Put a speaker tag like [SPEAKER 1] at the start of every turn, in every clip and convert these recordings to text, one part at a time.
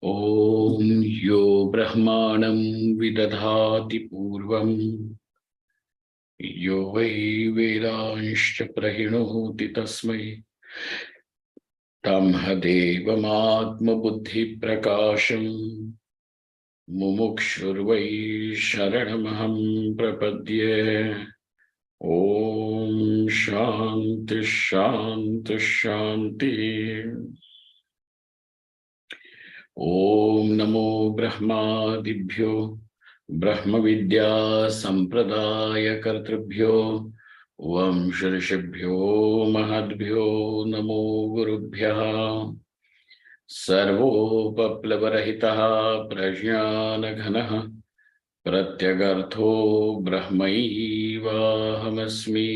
[SPEAKER 1] Om yo brahmanam vidadhati purvam yo vai vedanscha prahinoti tasmai tam hadevam atma buddhi prakasham mumukshurvai sharanamaham prapadye. Om Shanti Shanti Shanti. Om Namo Brahmadibhyo Brahma Vidya Sampradaya Kartribhyo Vamsharishibhyo Mahadbhyo Namo Gurubhyaha Sarvopaplavarahitaha Prajnanaghanaha Pratyagartho Brahmaivahamasmi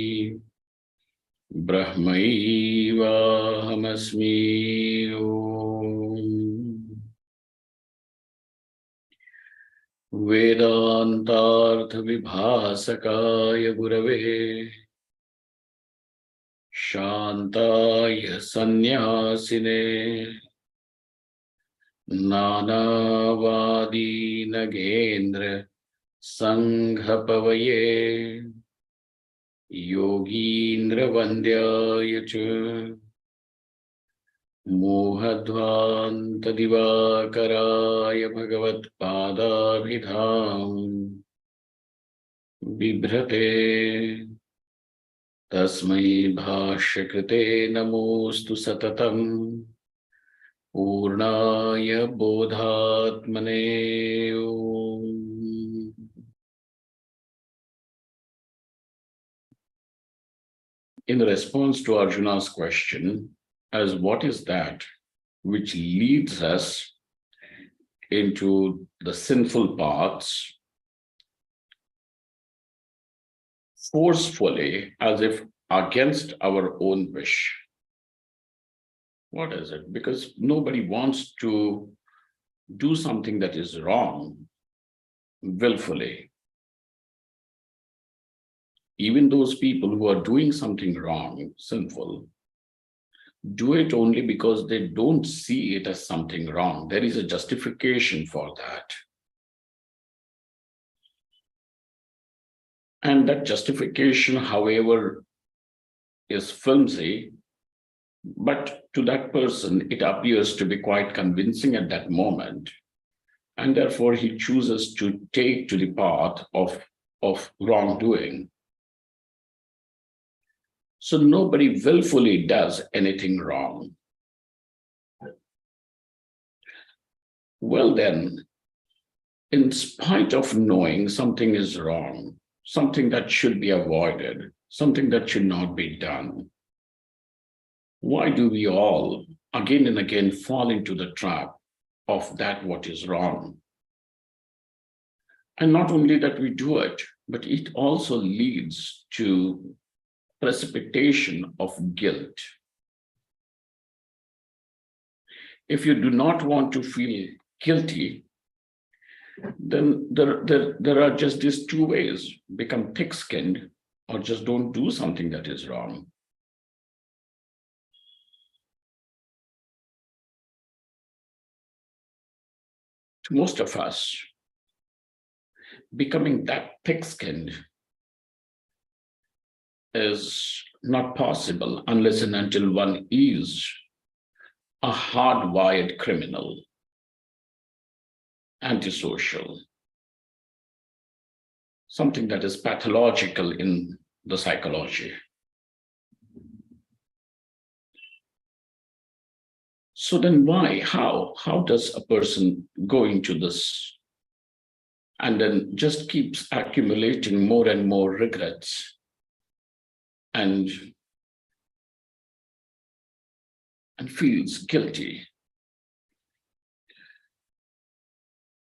[SPEAKER 1] Brahmaivahamasmi. Om Vedantartha Vibhasakaya Gurave Shantaya Sannyasine Nanavadi Nagendra Sanghapavaye Yogindra Vandyaya Cha Mohadvanta Divakaraya Bhagavad Padabhidham Bibhrate Tasmai Bhashakrite Namostu Satatam Purnaya Bodhatmane. Om. In response to Arjuna's question, as what is that which leads us into the sinful paths forcefully, as if against our own wish? What is it? Because nobody wants to do something that is wrong willfully. Even those people who are doing something wrong, sinful, do it only because they don't see it as something wrong. There is a justification for that. And that justification, however, is flimsy, but to that person, it appears to be quite convincing at that moment. And therefore, he chooses to take to the path of wrongdoing. So nobody willfully does anything wrong. Well then, in spite of knowing something is wrong, something that should be avoided, something that should not be done, why do we all again and again fall into the trap of that what is wrong? And not only that we do it, but it also leads to precipitation of guilt. If you do not want to feel guilty, then there are just these two ways: become thick-skinned or just don't do something that is wrong. To most of us, becoming that thick-skinned is not possible unless and until one is a hardwired criminal, antisocial, something that is pathological in the psychology. So then why, how does a person go into this and then just keeps accumulating more and more regrets and feels guilty?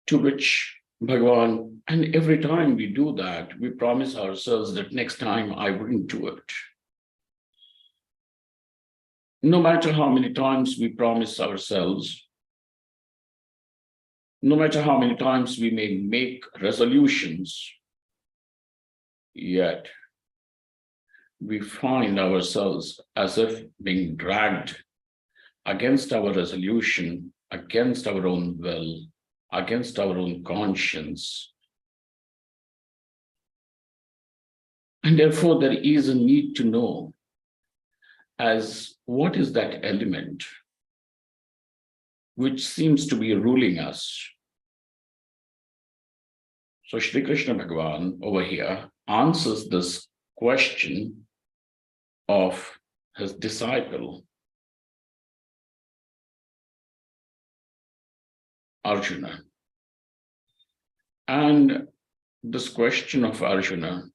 [SPEAKER 1] To which Bhagavan, and every time we do that, we promise ourselves that next time I wouldn't do it. No matter how many times we promise ourselves, no matter how many times we may make resolutions, yet we find ourselves as if being dragged against our resolution against our own will, against our own conscience. And therefore, there is a need to know as what is that element which seems to be ruling us. So Shri Krishna Bhagavan over here answers this question of his disciple Arjuna. And this question of Arjuna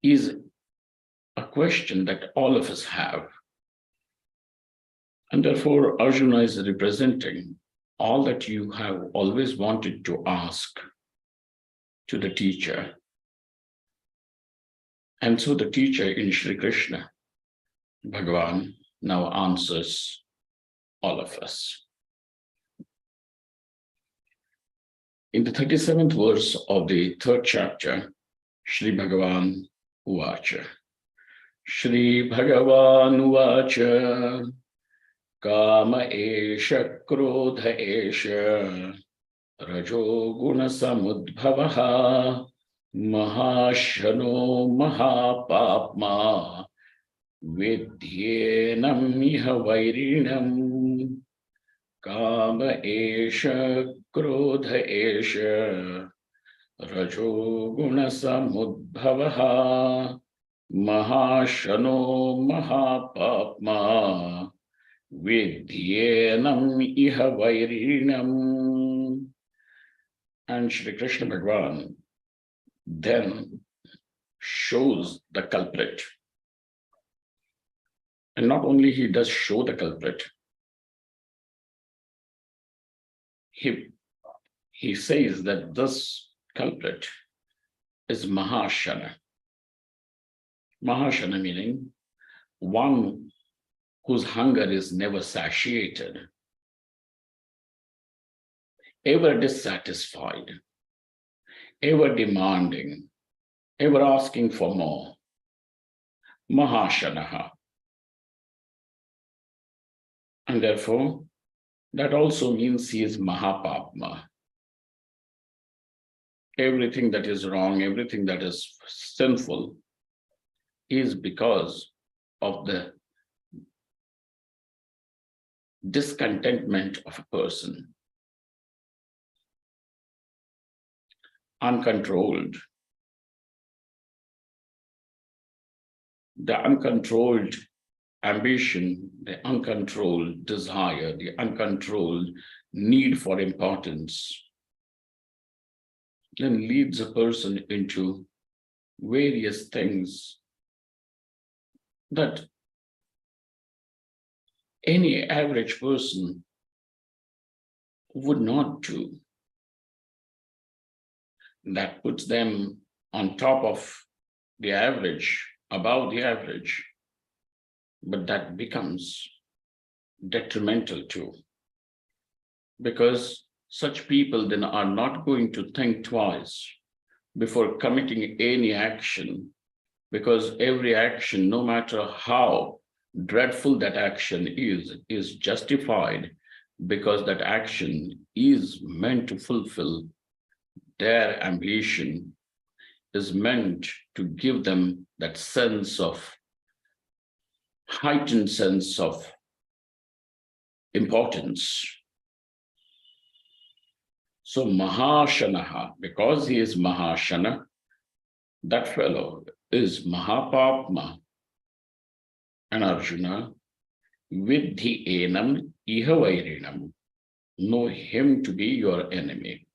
[SPEAKER 1] is a question that all of us have. And therefore, Arjuna is representing all that you have always wanted to ask to the teacher. And so the teacher in Shri Krishna, Bhagavan, now answers all of us. In the 37th verse of the 3rd chapter, Shri Bhagavan Uvacha. Shri Bhagavan Uvacha. Kama esha krodha esha rajo guna samudbhavaha mahashano mahapapma vidyenam iha vairinam. Kama esha krodha esha rajo guna samudbhavaha mahashano mahapapma vidyenam iha vairinam. And Shri Krishna Bhagavan then shows the culprit. And not only he does show the culprit, he says that this culprit is Mahashana. Mahashana meaning one whose hunger is never satiated, ever dissatisfied, ever demanding, ever asking for more. Mahashanaha. And therefore, that also means he is Mahapapma. Everything that is wrong, everything that is sinful is because of the discontentment of a person. Uncontrolled. The uncontrolled ambition, the uncontrolled desire, the uncontrolled need for importance then leads a person into various things that any average person would not do. That puts them on top of the average, above the average, but that becomes detrimental too. Because such people then are not going to think twice before committing any action, because every action, no matter how dreadful that action is justified because that action is meant to fulfill their ambition, is meant to give them that sense of, heightened sense of importance. So Mahashanaha, because he is Mahashana, that fellow is Mahapapma. And Arjuna, Vidhi enam iha vairinam, know him to be your enemy.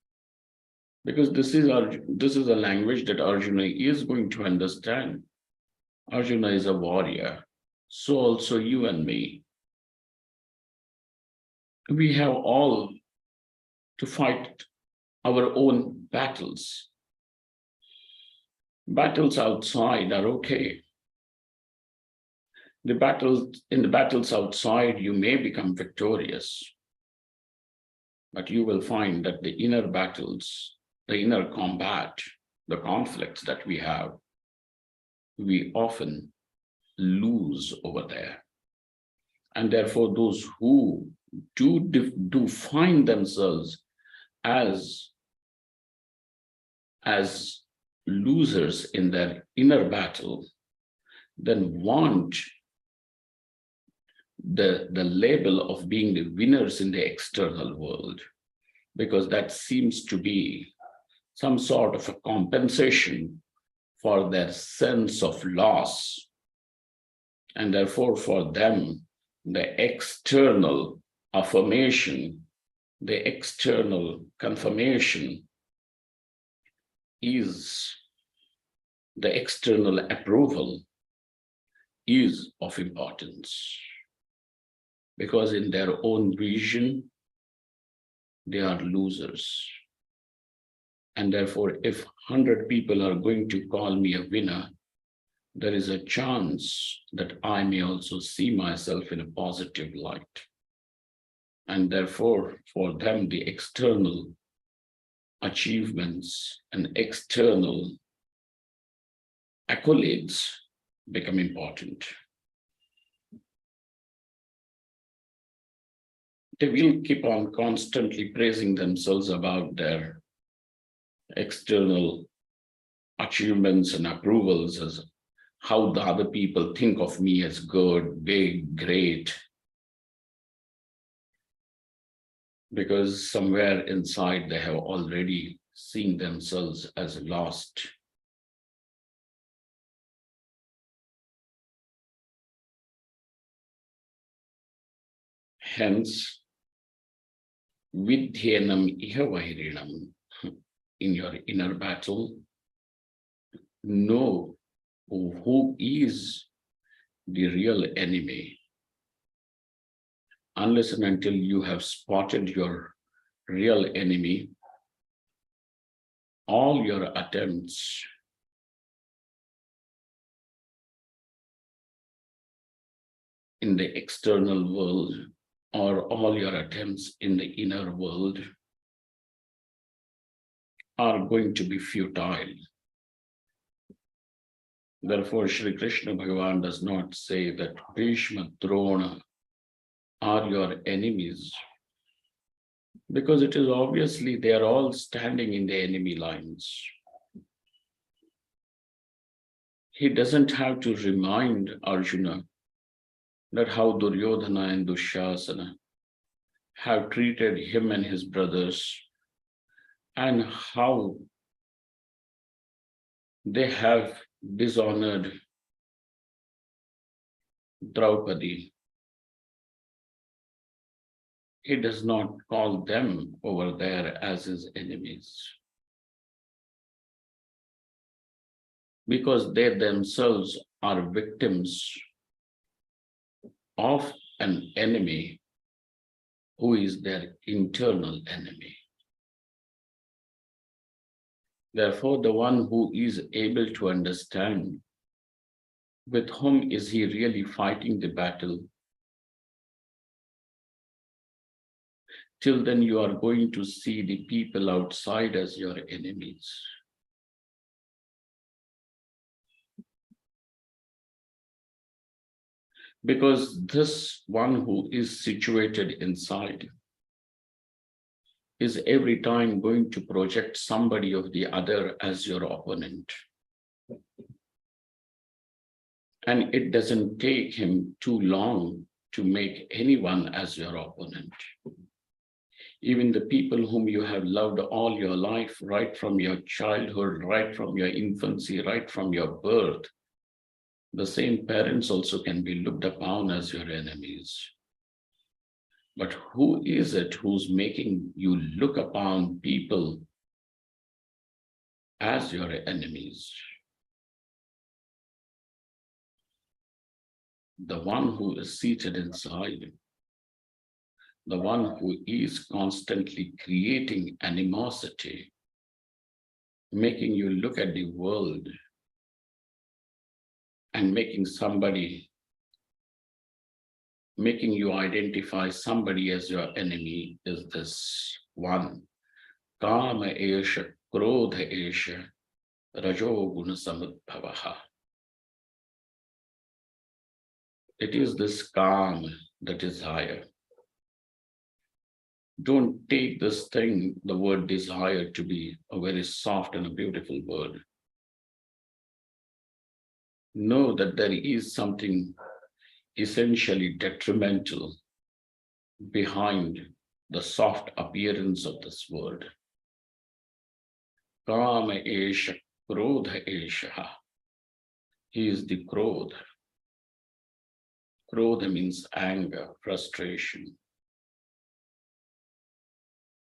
[SPEAKER 1] Because this is a language that Arjuna is going to understand. Arjuna is a warrior, so also you and me. We have all to fight our own battles. Battles outside are okay. In the battles outside, you may become victorious, but you will find that the inner battles, the inner combat, the conflicts that we have, we often lose over there. And therefore, those who do find themselves as losers in their inner battle, then want the label of being the winners in the external world, because that seems to be some sort of a compensation for their sense of loss. And therefore, for them, the external affirmation, the external confirmation is the external approval is of importance. Because in their own vision, they are losers. And therefore, if 100 people are going to call me a winner, there is a chance that I may also see myself in a positive light. And therefore, for them, the external achievements and external accolades become important. They will keep on constantly praising themselves about their external achievements and approvals, as how the other people think of me as good, big, great. Because somewhere inside they have already seen themselves as lost. Hence, vidhyenam iha vairinam, in your inner battle, know who is the real enemy. Unless and until you have spotted your real enemy, all your attempts in the external world or all your attempts in the inner world are going to be futile. Therefore, Sri Krishna Bhagavan does not say that Bhishma, Drona are your enemies, because it is obviously they are all standing in the enemy lines. He doesn't have to remind Arjuna that how Duryodhana and Dushasana have treated him and his brothers, and how they have dishonored Draupadi. He does not call them over there as his enemies, because they themselves are victims of an enemy who is their internal enemy. Therefore, the one who is able to understand with whom is he really fighting the battle, till then you are going to see the people outside as your enemies. Because this one who is situated inside is every time going to project somebody of the other as your opponent. And it doesn't take him too long to make anyone as your opponent. Even the people whom you have loved all your life, right from your childhood, right from your infancy, right from your birth, the same parents also can be looked upon as your enemies. But who is it who's making you look upon people as your enemies? The one who is seated inside, the one who is constantly creating animosity, making you look at the world and making you identify somebody as your enemy, is this one. Kama esha, krodha esha, rajo guna samudbhavaha. It is this calm, the desire. Don't take this thing, the word desire, to be a very soft and a beautiful word. Know that there is something essentially detrimental behind the soft appearance of this word. Kama esha, krodha esha. He is the krodha. Krodha means anger, frustration.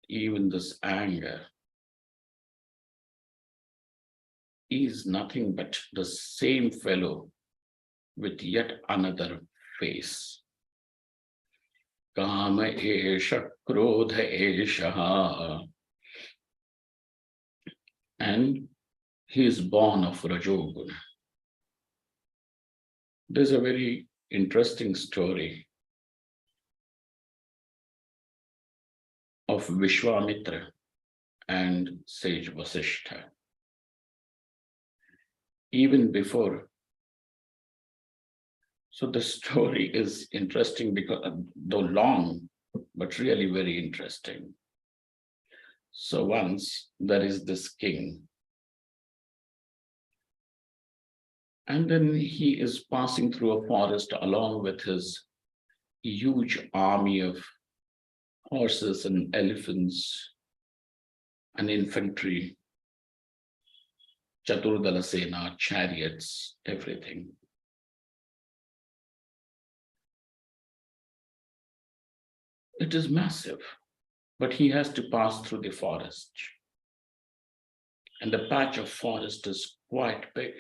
[SPEAKER 1] Even this anger is nothing but the same fellow with yet another face. Kama esha, krodha esha. And he is born of Rajoguna. There's a very interesting story of Vishwamitra and sage Vasishtha. Even before, so the story is interesting because, though long, but really very interesting. So once there is this king, and then he is passing through a forest along with his huge army of horses and elephants and infantry, Chaturdala Sena, chariots, everything. It is massive, but he has to pass through the forest. And the patch of forest is quite big.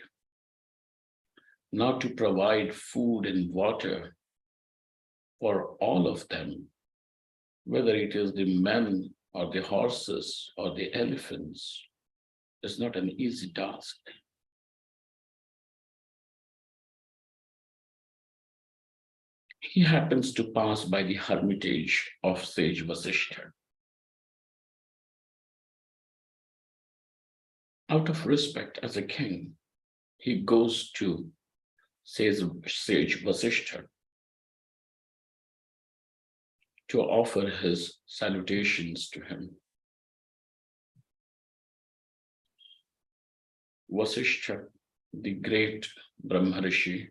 [SPEAKER 1] Now to provide food and water for all of them, whether it is the men or the horses or the elephants, is not an easy task. He happens to pass by the hermitage of sage Vasishtha. Out of respect as a king, he goes to sage Vasishtha to offer his salutations to him. Vasishtha, the great Brahmarishi,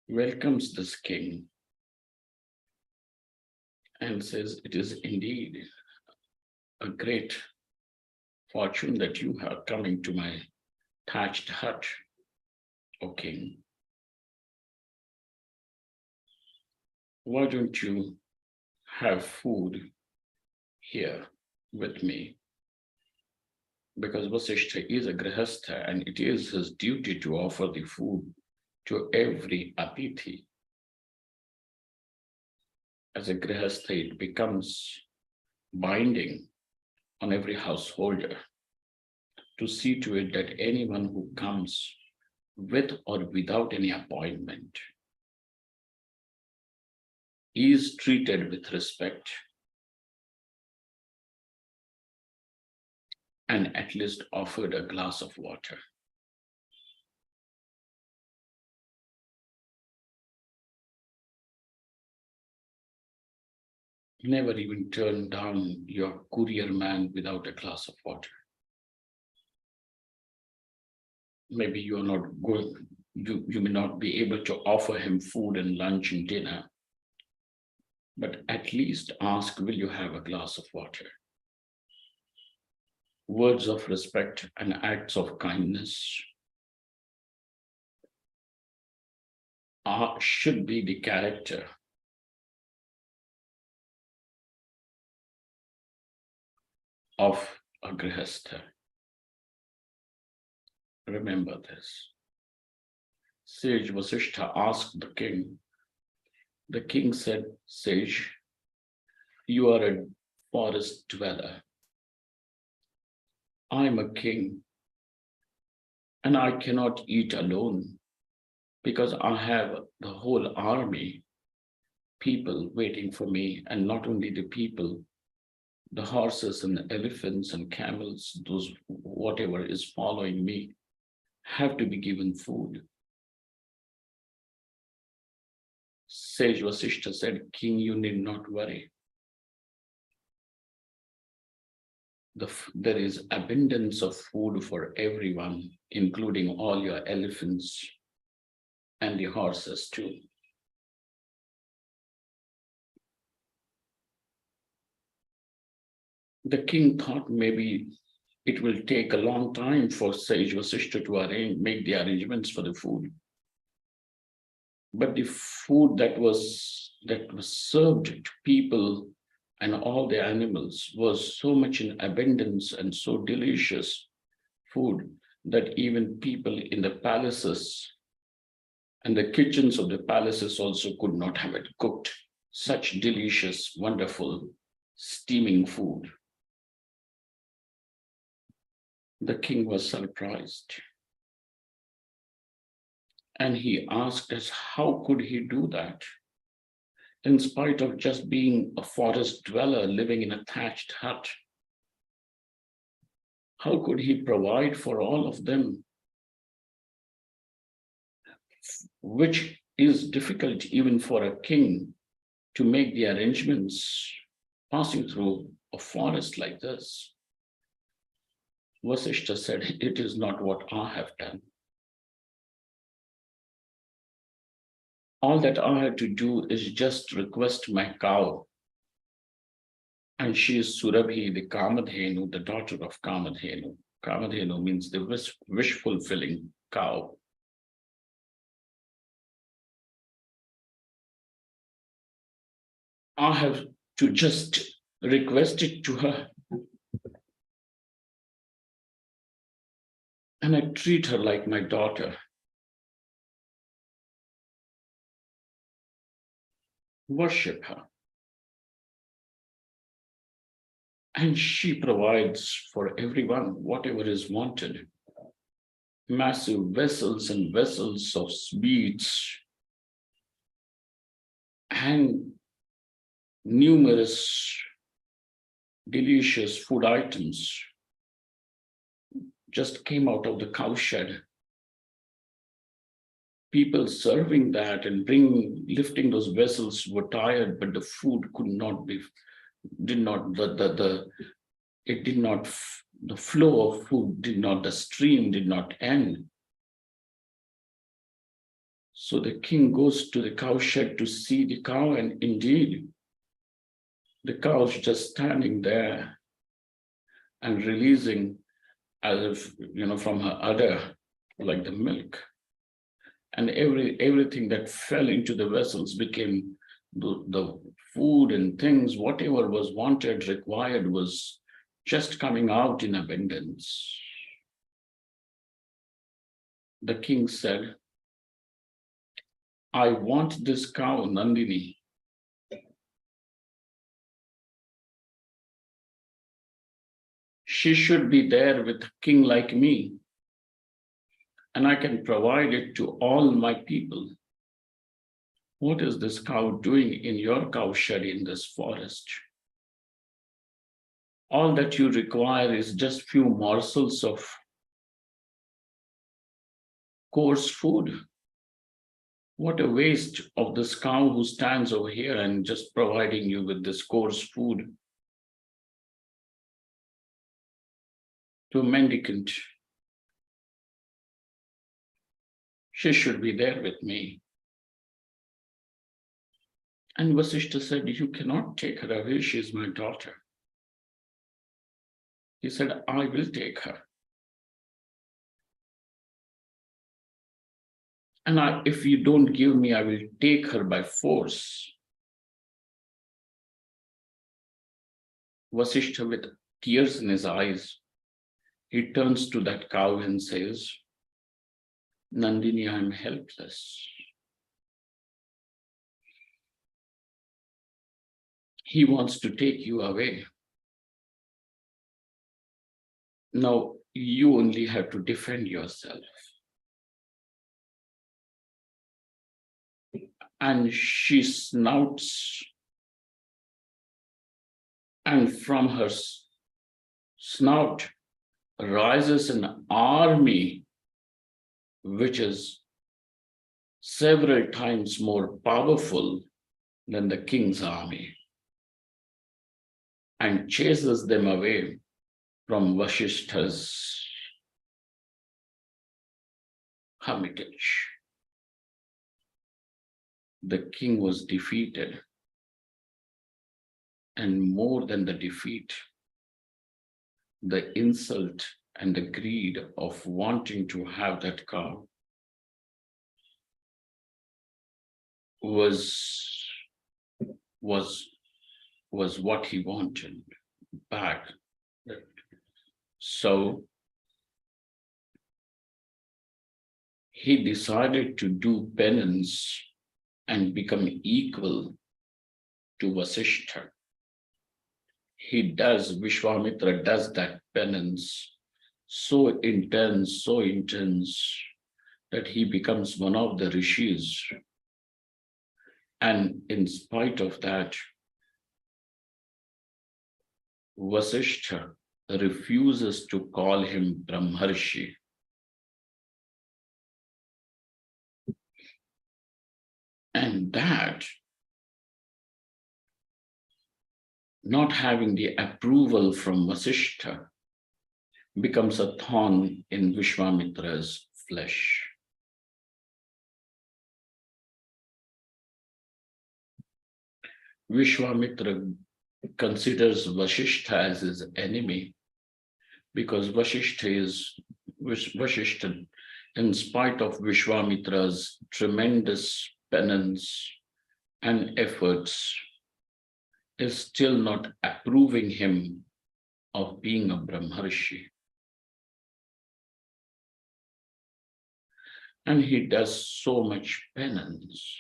[SPEAKER 1] welcomes this king and says, "It is indeed a great fortune that you are coming to my thatched hut, O king. Why don't you have food here with me?" Because Vasishtha is a grihastha and it is his duty to offer the food to every atithi. As a grihastha, it becomes binding on every householder to see to it that anyone who comes with or without any appointment is treated with respect and at least offered a glass of water. Never even turn down your courier man without a glass of water. Maybe you are not going, you may not be able to offer him food and lunch and dinner, but at least ask, will you have a glass of water? Words of respect and acts of kindness should be the character of a grihastha. Remember this. Sage Vasishtha asked the king. The king said, "Sage, you are a forest dweller. I'm a king, and I cannot eat alone because I have the whole army, people waiting for me, and not only the people, the horses and the elephants and camels, those whatever is following me, have to be given food." Sage Vasishtha said, "King, you need not worry. there is abundance of food for everyone, including all your elephants and the horses too. The king thought maybe it will take a long time for Sage Vasishta to make the arrangements for the food. But the food that was served to people and all the animals was so much in abundance and so delicious food that even people in the palaces and the kitchens of the palaces also could not have it cooked. Such delicious, wonderful, steaming food. The king was surprised. And he asked us, how could he do that? In spite of just being a forest dweller living in a thatched hut, how could he provide for all of them? Which is difficult even for a king to make the arrangements passing through a forest like this. Vasishta said, it is not what I have done. All that I had to do is just request my cow. And she is Surabhi, the Kamadhenu, the daughter of Kamadhenu. Kamadhenu means the wish-fulfilling cow. I have to just request it to her. And I treat her like my daughter. Worship her. And she provides for everyone whatever is wanted. Massive vessels and vessels of sweets and numerous delicious food items just came out of the cowshed. People serving that and lifting those vessels were tired, but the food could not be, the flow of food the stream did not end. So the king goes to the cowshed to see the cow, and indeed, the cow is just standing there and releasing, as if, from her udder, like the milk. And everything that fell into the vessels became the food and things, whatever was wanted, required, was just coming out in abundance. The king said, I want this cow, Nandini. She should be there with a king like me, and I can provide it to all my people. What is this cow doing in your cowshed in this forest? All that you require is just few morsels of coarse food. What a waste of this cow who stands over here and just providing you with this coarse food. To a mendicant, she should be there with me. And Vasishta said, you cannot take her away, she is my daughter. He said, I will take her. And if you don't give me, I will take her by force. Vasishta, with tears in his eyes, he turns to that cow and says, Nandini, I am helpless. He wants to take you away. Now, you only have to defend yourself. And she snouts, and from her snout rises an army which is several times more powerful than the king's army, and chases them away from Vasishtha's hermitage. The king was defeated, and more than the defeat, the insult and the greed of wanting to have that cow was what he wanted back. So he decided to do penance and become equal to Vasishtha. Vishwamitra does that penance so intense that he becomes one of the rishis. And in spite of that, Vasishtha refuses to call him Brahmarshi. And that, not having the approval from Vasishtha, becomes a thorn in Vishwamitra's flesh. Vishwamitra considers Vasishtha as his enemy because Vasishtha, in spite of Vishwamitra's tremendous penance and efforts, is still not approving him of being a Brahmarshi. And he does so much penance.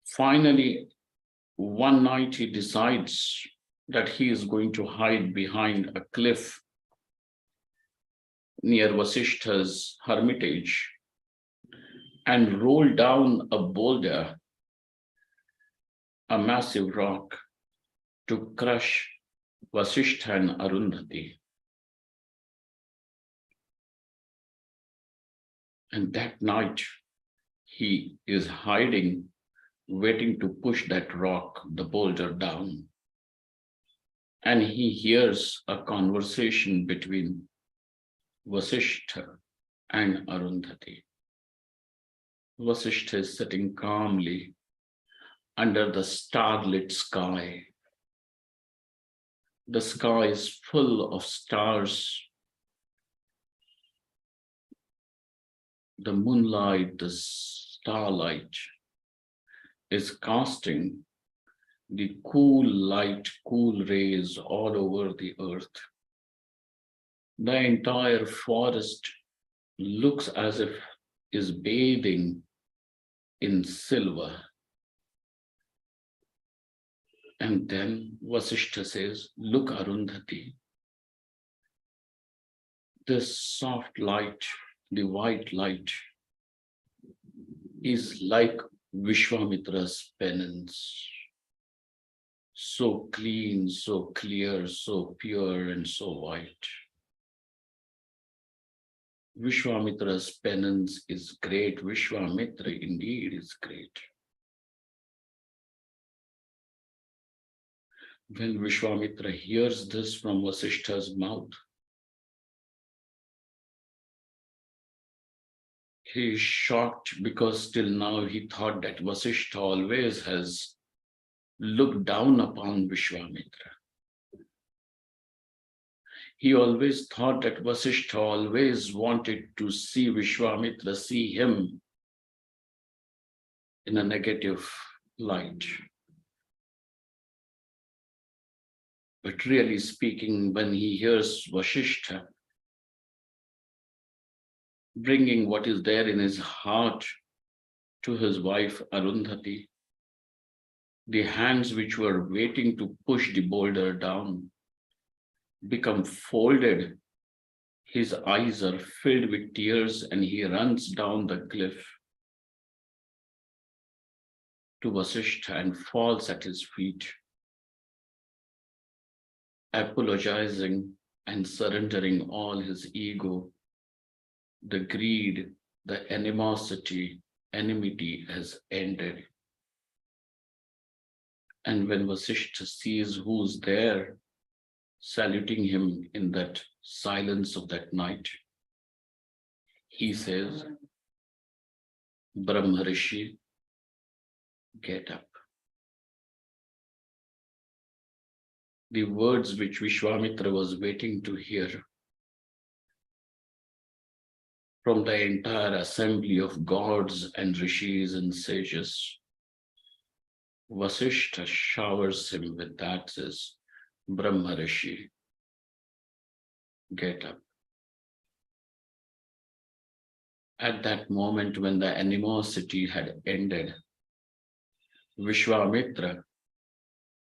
[SPEAKER 1] Finally, one night he decides that he is going to hide behind a cliff near Vasishtha's hermitage and roll down a boulder, a massive rock, to crush Vasishtha and Arundhati. And that night, he is hiding, waiting to push that rock, the boulder, down. And he hears a conversation between Vasishtha and Arundhati. Vasishtha is sitting calmly under the starlit sky. The sky is full of stars. The moonlight, the starlight is casting the cool light, cool rays all over the earth. The entire forest looks as if is bathing in silver. And then Vasishtha says, "Look, Arundhati, this soft light, the white light, is like Vishwamitra's penance. So clean, so clear, so pure, and so white. Vishwamitra's penance is great. Vishwamitra indeed is great." When Vishwamitra hears this from Vasishtha's mouth, he is shocked because till now he thought that Vasishtha always has looked down upon Vishwamitra. He always thought that Vasishtha always wanted to see Vishwamitra, see him in a negative light. But really speaking, when he hears Vasishtha bringing what is there in his heart to his wife Arundhati, the hands which were waiting to push the boulder down become folded. His eyes are filled with tears and he runs down the cliff to Vasishtha and falls at his feet, apologizing and surrendering all his ego. The greed, the animosity, enmity has ended. And when Vasishtha sees who's there, saluting him in that silence of that night, he says, Brahmarishi, get up. The words which Vishwamitra was waiting to hear from the entire assembly of gods and rishis and sages, Vasishtha showers him with that, says, Brahmarishi, get up. At that moment when the animosity had ended, Vishwamitra,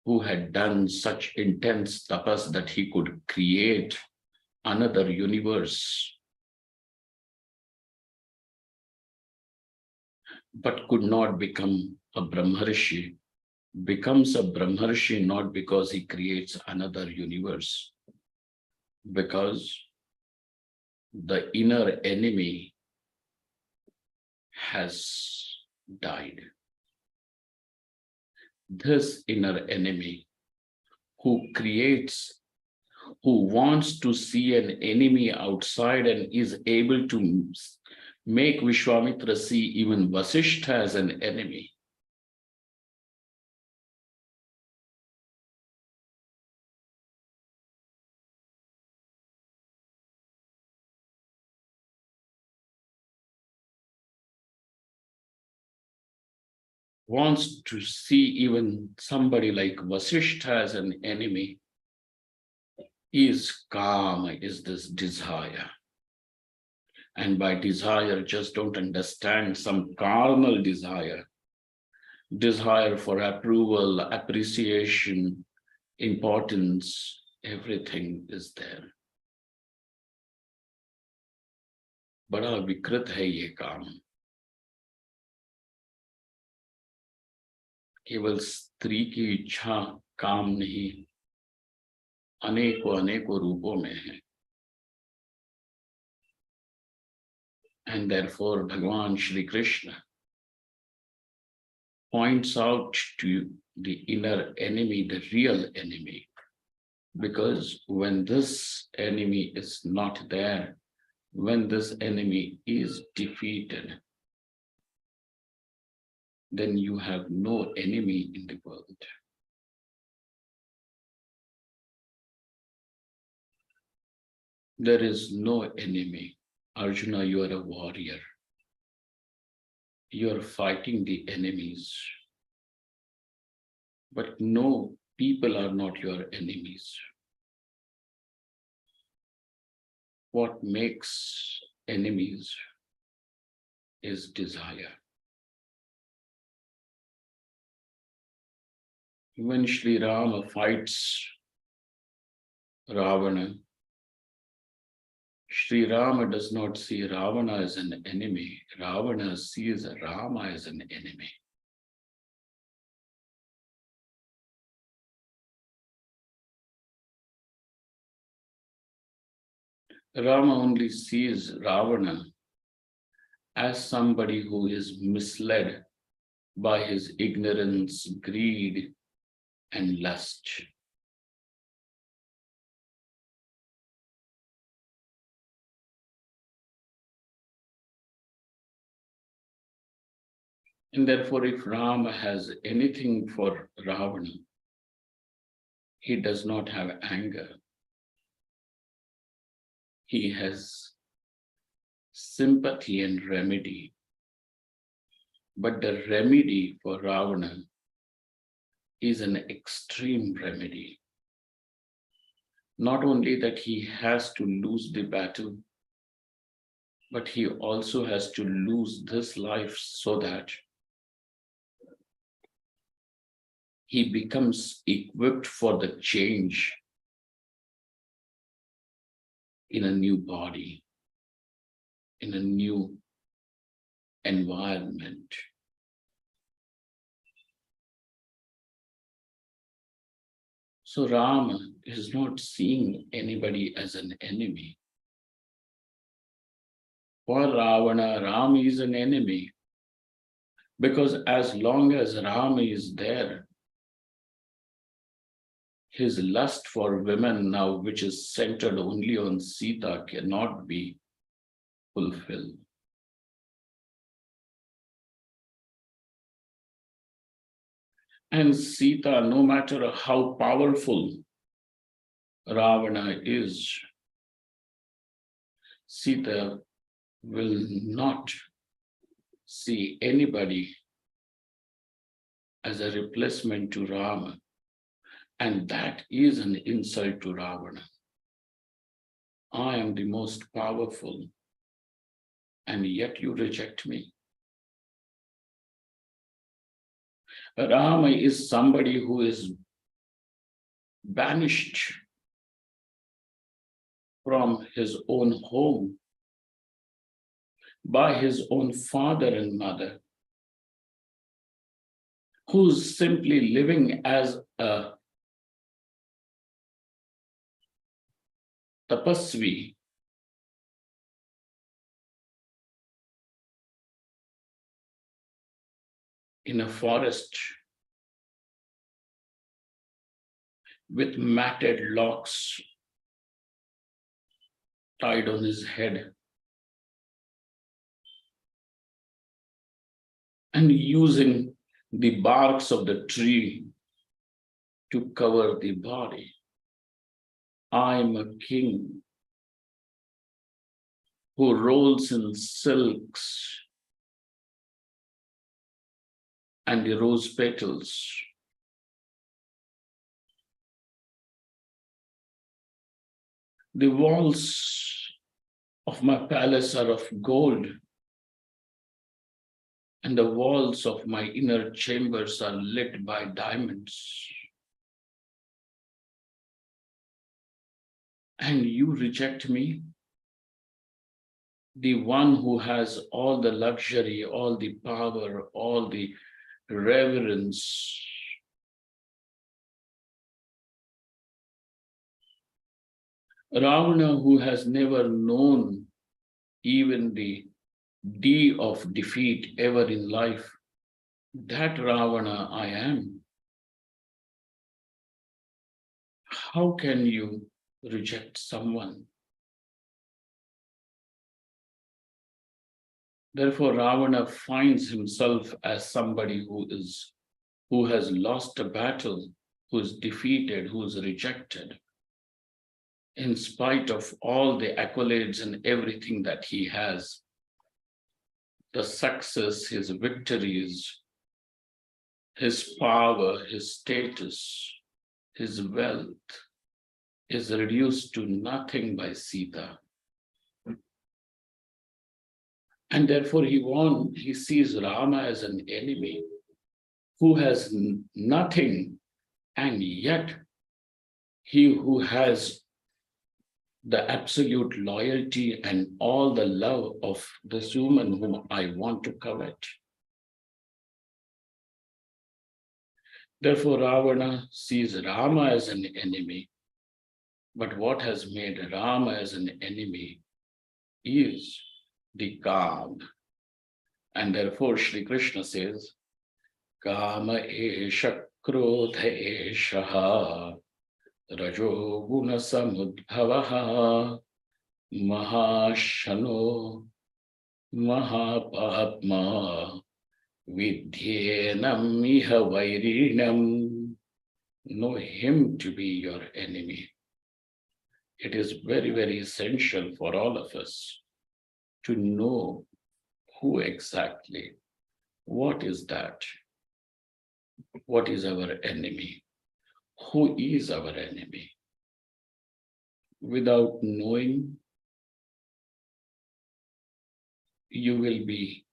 [SPEAKER 1] who had done such intense tapas that he could create another universe, but could not become a Brahmarishi, becomes a Brahmarishi not because he creates another universe, because the inner enemy has died. This inner enemy who creates, who wants to see an enemy outside and is able to make Vishwamitra see even Vasishtha as an enemy, wants to see even somebody like Vasishtha as an enemy, is kama, is this desire. And by desire, just don't understand some carnal desire, desire for approval, appreciation, importance, everything is there. बड़ा विकृत है ये काम. केवल स्त्री की इच्छा काम नहीं, अनेकों अनेकों रूपों में है. And therefore Bhagavan Shri Krishna points out to the inner enemy, the real enemy, because when this enemy is not there, when this enemy is defeated, then you have no enemy in the world. There is no enemy. Arjuna, you are a warrior. You are fighting the enemies. But no, people are not your enemies. What makes enemies is desire. When Sri Rama fights Ravana, Sri Rama does not see Ravana as an enemy. Ravana sees Rama as an enemy. Rama only sees Ravana as somebody who is misled by his ignorance, greed, and lust. And therefore, if Rama has anything for Ravana, he does not have anger. He has sympathy and remedy. But the remedy for Ravana is an extreme remedy. Not only that he has to lose the battle, but he also has to lose this life so that he becomes equipped for the change in a new body, in a new environment. So Rama is not seeing anybody as an enemy. For Ravana, Rama is an enemy. Because as long as Rama is there, his lust for women now, which is centered only on Sita, cannot be fulfilled. And Sita, no matter how powerful Ravana is, Sita will not see anybody as a replacement to Rama. And that is an insult to Ravana. I am the most powerful, and yet you reject me. Rama is somebody who is banished from his own home by his own father and mother, who's simply living as a tapasvi, in a forest with matted locks tied on his head, and using the barks of the tree to cover the body. I am a king who rolls in silks and the rose petals. The walls of my palace are of gold, and the walls of my inner chambers are lit by diamonds. And you reject me, the one who has all the luxury, all the power, all the reverence. Ravana, who has never known even the D of defeat ever in life, that Ravana I am. How can you reject someone? Therefore, Ravana finds himself as somebody who has lost a battle, who is defeated, who is rejected, in spite of all the accolades and everything that he has. The success, his victories, his power, his status, his wealth is reduced to nothing by Sita. And therefore he sees Rama as an enemy who has nothing, and yet he who has the absolute loyalty and all the love of this woman whom I want to covet. Therefore, Ravana sees Rama as an enemy. But what has made Rama as an enemy is the Kam. And therefore, Shri Krishna says, Kama esha krodha esha rajo guna samudbhavaha mahashano mahapatma vidyenam iha vairinam. Know him to be your enemy. It is very, very essential for all of us to know who exactly, what is that? What is our enemy? Who is our enemy? Without knowing, you will be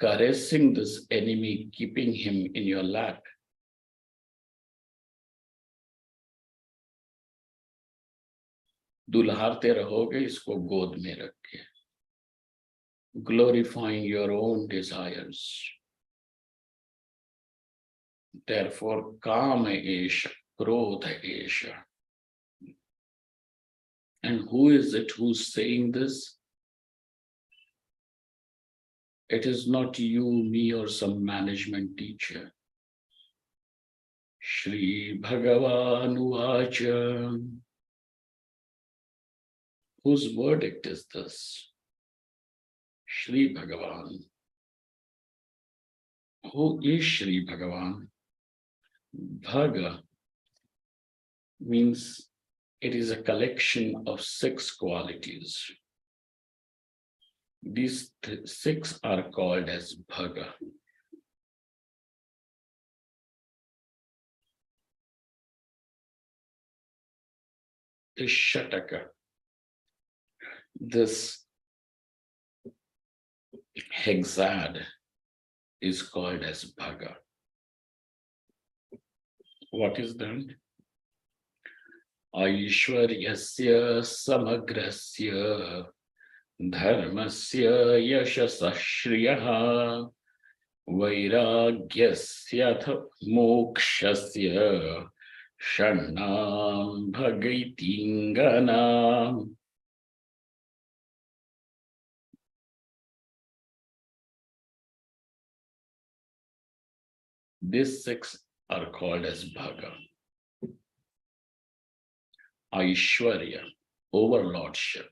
[SPEAKER 1] caressing this enemy, keeping him in your lap. दुल्हारते रहोगे इसको गोद में रख के, glorifying your own desires. Therefore, kama esha, krodha esha. And who is it who's saying this? It is not you, me, or some management teacher. Shri Bhagavan Uvacha. Whose verdict is this? Shri Bhagavan. Who is Shri Bhagavan? Bhaga means it is a collection of 6 qualities. These 6 are called as Bhaga. This Shataka, this hexad is called as Bhaga. What is that? Aishwaryasya samagrasya dharmasya yashasa shriyaha vairagyasya mokshasya shanam bhagaitinganam. These 6 are called as Bhaga. Aishwarya, overlordship.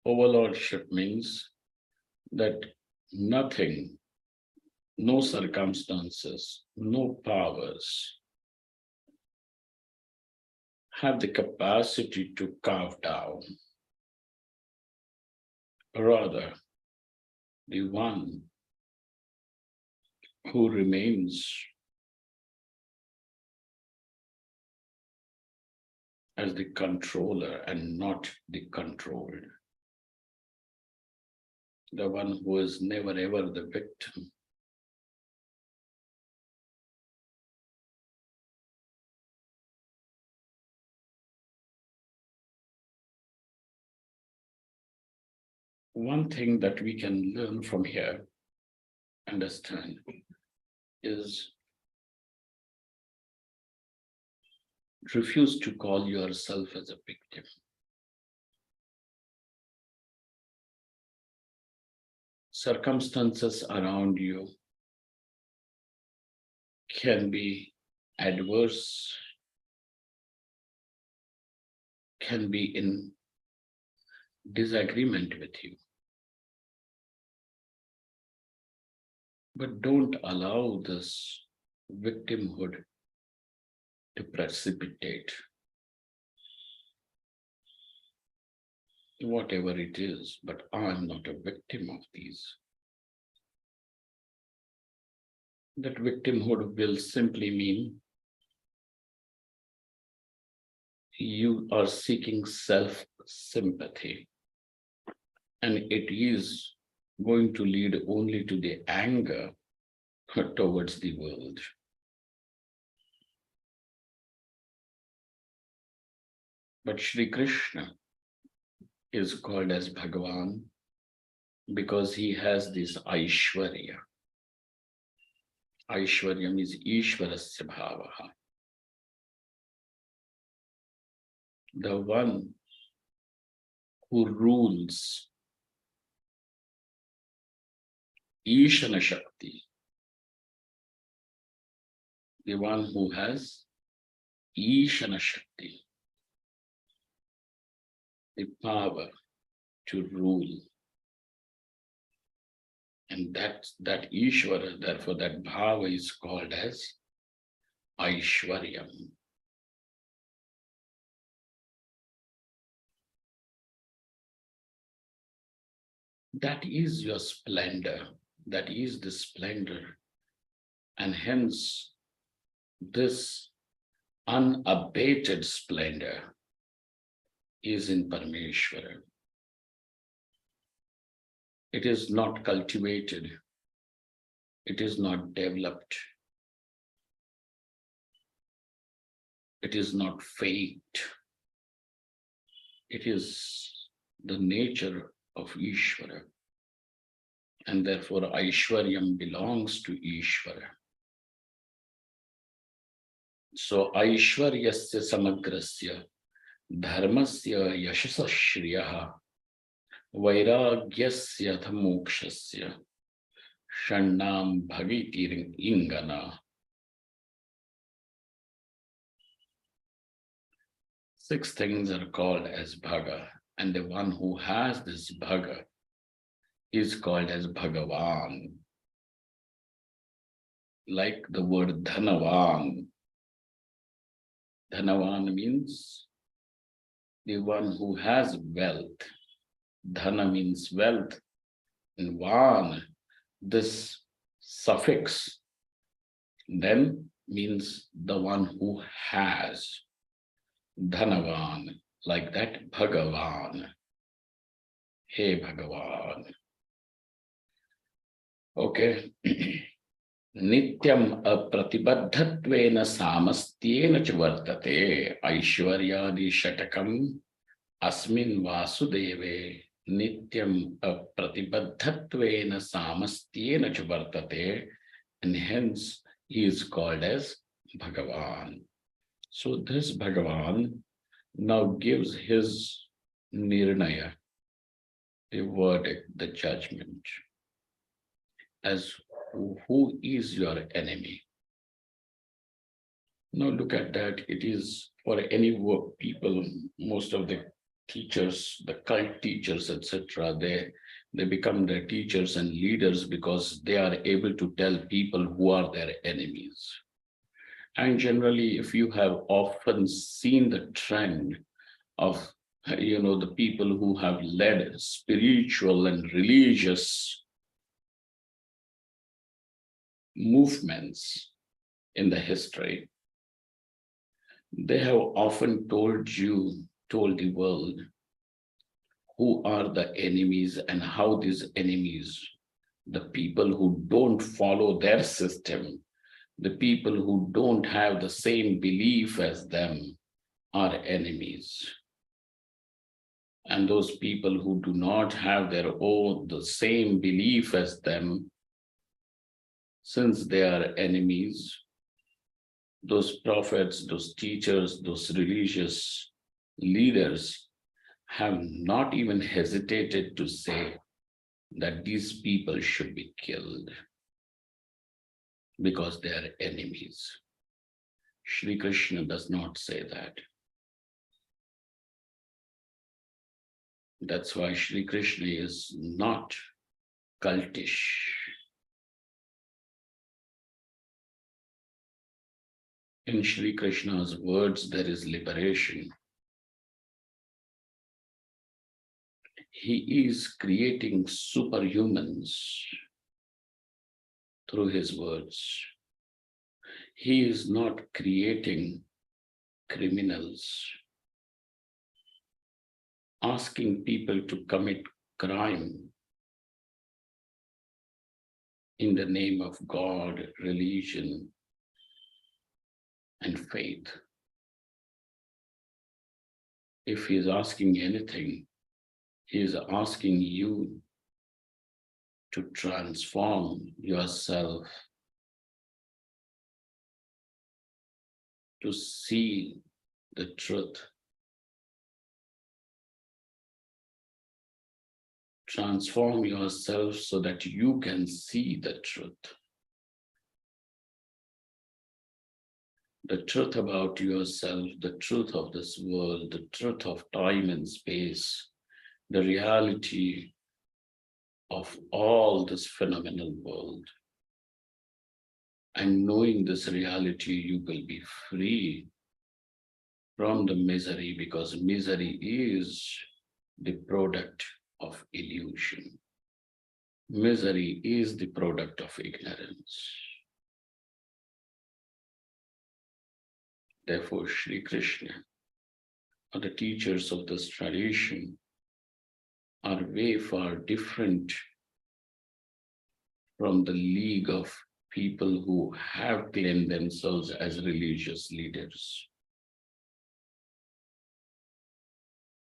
[SPEAKER 1] Overlordship means that nothing, no circumstances, no powers have the capacity to carve down. Rather, the one who remains as the controller and not the controlled. The one who is never ever the victim. One thing that we can learn from here, understand, is refuse to call yourself as a victim. Circumstances around you can be adverse, can be in disagreement with you. But don't allow this victimhood to precipitate whatever it is, but I'm not a victim of these. That victimhood will simply mean you are seeking self-sympathy, and it is going to lead only to the anger towards the world. But Shri Krishna is called as Bhagavan because he has this Aishwarya. Aishwarya means Ishvarasya Bhavaha. The one who rules, Ishana Shakti, the one who has Ishana Shakti, the power to rule. And that Ishvara, therefore that Bhava is called as Aishwaryam. That is your splendor, that is the splendor, and hence this unabated splendor is in Parameshwara. It is not cultivated, it is not developed, it is not faked. It is the nature of Ishvara, and therefore Aishwaryam belongs to Ishvara. So Aishwaryasya samagrasya dharmasya yashasa shriyaha vairagyasya tha mokshasya shannam bhagiti ingana. 6 things are called as bhaga, and the one who has this bhaga is called as Bhagavan. Like the word dhanavan. Dhanavan means the one who has wealth. Dhana means wealth, and van, this suffix, then means the one who has. Dhanavan, like that, Bhagavan. Hey Bhagavan. Okay. Nityam apratibaddhatvena samastyena ch vartate aishwaryadi shatakam asmin vasudeve. Nityam apratibaddhatvena samastyena ch vartate, and hence he is called as Bhagavan. So this Bhagavan now gives his nirnaya, the verdict, the judgment, as who is your enemy. Now look at that. It is for any work people, most of the teachers, the cult teachers, etc., they become their teachers and leaders because they are able to tell people who are their enemies. And generally, if you have often seen the trend of, the people who have led spiritual and religious movements in the history, they have often told the world who are the enemies and how these enemies, the people who don't follow their system, the people who don't have the same belief as them, are enemies. And those people who do not have the same belief as them, since they are enemies, those prophets, those teachers, those religious leaders have not even hesitated to say that these people should be killed because they are enemies. Shri Krishna does not say that. That's why Shri Krishna is not cultish. In Shri Krishna's words, there is liberation. He is creating superhumans through his words. He is not creating criminals, asking people to commit crime in the name of God, religion, and faith. If he is asking anything, he is asking you to transform yourself, to see the truth. Transform yourself so that you can see the truth. The truth about yourself, the truth of this world, the truth of time and space, the reality of all this phenomenal world. And knowing this reality, you will be free from the misery, because misery is the product of illusion. Misery is the product of ignorance. Therefore, Shri Krishna, or the teachers of this tradition, are way far different from the league of people who have claimed themselves as religious leaders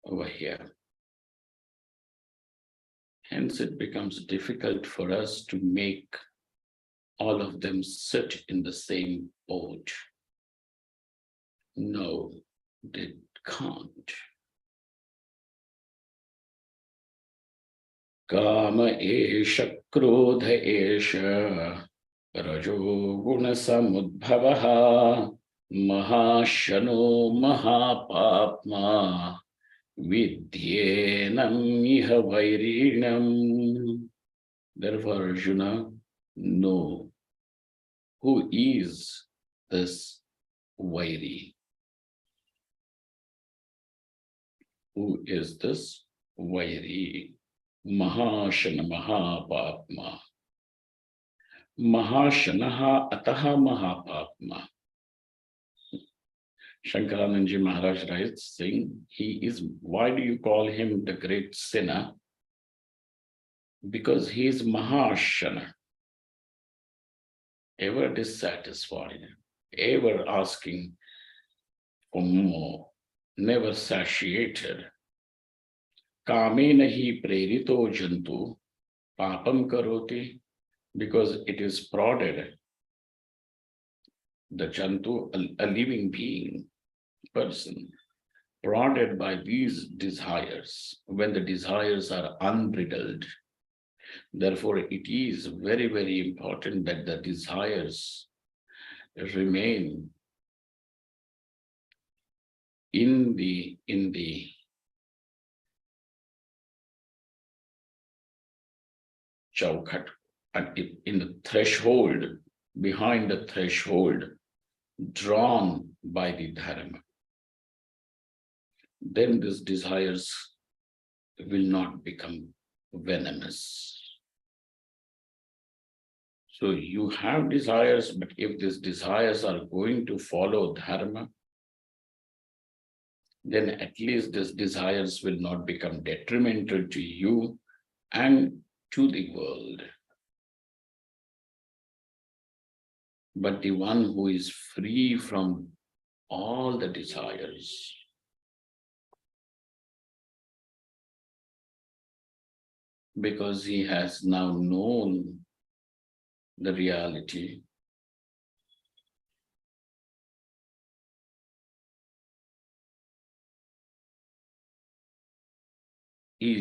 [SPEAKER 1] over here. Hence, it becomes difficult for us to make all of them sit in the same boat. No, they can't. Kama esha krodha esha rajo guna samudbhavaha mahashano mahapapma vidyenam iha vairinam. Therefore, Arjuna, know who is this Vairi. Who is this Vairi? Mahashana Mahapapma. Mahashanaha Ataha Mahapapma. Shankarananji Maharaj writes, saying, he is, why do you call him the great sinner? Because he is Mahashana, ever dissatisfied, ever asking for more, never satiated. Kamena hi prerito jantu papam karoti, because it is prodded. The jantu, a living being, person, prodded by these desires, when the desires are unbridled. Therefore, it is very, very important that the desires remain in the chaukat, in the threshold, behind the threshold, drawn by the dharma. Then these desires will not become venomous. So you have desires, but if these desires are going to follow dharma, then at least these desires will not become detrimental to you and to the world. But the one who is free from all the desires, because he has now known the reality, he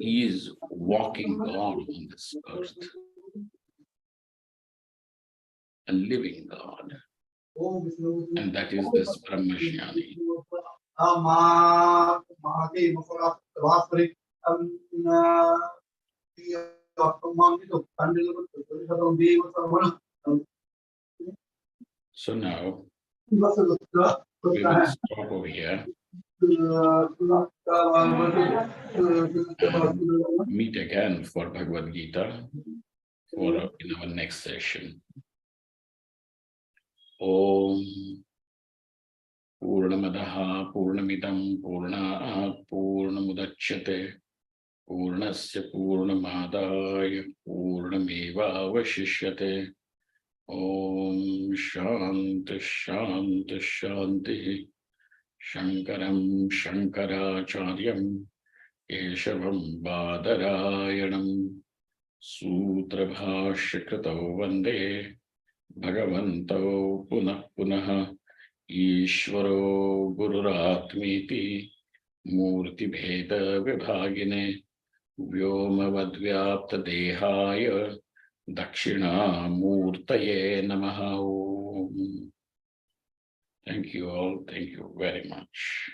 [SPEAKER 1] is walking God on this earth, a living God. And that is this Brahmajnani. So now we will stop over here and meet again for Bhagavad Gita in our next session. Om Purnamadaha Purnamidam Purnat Purnamudachyate Purnasya Purnamadaya Purnameva Vashishyate. Om Shanti Shanti Shanti. Shankaram Shankaracharyam Keshavam Badarayanam Sutra Bhashyakrito Vande Bhagavanto Punah Punah Ishvaro Gururatmiti Murti Bheda Vibhagine Vyomavadvyapta Dehaya Dakshina Murtaye Namaha. Thank you all. Thank you very much.